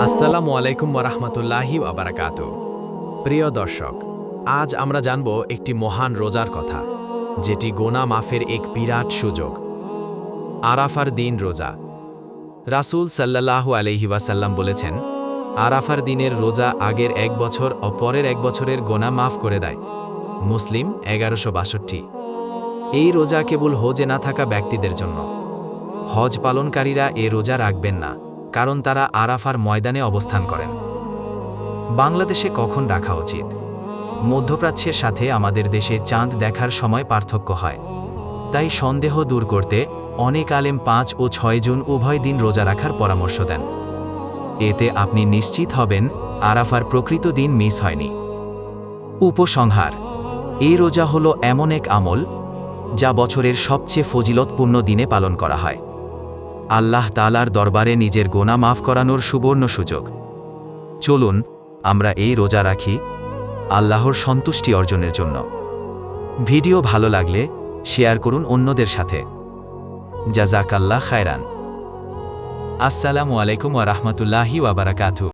আসসালামু আলাইকুম ওয়ারাহমাতুল্লাহি ওয়াবারাকাতু। প্রিয় দর্শক, আজ আমরা জানব একটি মহান রোজার কথা, যেটি গোনা মাফের এক বিরাট সুযোগ। আরাফার দিন রোজা। রাসূল সাল্লাল্লাহু আলাইহি ওয়াসাল্লাম বলেছেন, আরাফার দিনের রোজা আগের এক বছর ও পরের এক বছরের গোনা মাফ করে দেয়। মুসলিম 1162। এই রোজা কেবল হজে না থাকা ব্যক্তিদের জন্য। হজ পালনকারীরা এ রোজা রাখবেন না, কারণ তারা আরাফার ময়দানে অবস্থান করেন। বাংলাদেশে কখন রাখা উচিত? মধ্যপ্রাচ্যের সাথে আমাদের দেশে চাঁদ দেখার সময় পার্থক্য হয়, তাই সন্দেহ দূর করতে অনেক আলেম 5 ও 6 জুন উভয় দিন রোজা রাখার পরামর্শ দেন। এতে আপনি নিশ্চিত হবেন আরাফার প্রকৃত দিন মিস হয়নি। উপসংহার: এই রোজা হলো এমন এক আমল যা বছরের সবচেয়ে ফজিলতপূর্ণ দিনে পালন করা হয়। আল্লাহ তাআলার দরবারে নিজের গোনা মাফ করানোর সুবর্ণ সুযোগ। চলুন আমরা এই রোজা রাখি আল্লাহর সন্তুষ্টি অর্জনের জন্য। ভিডিও ভালো লাগলে শেয়ার করুন অন্যদের সাথে। জাযাকাল্লাহ খায়রান। আসসালামু আলাইকুম ওয়া রাহমাতুল্লাহি ওয়া বারাকাতুহু।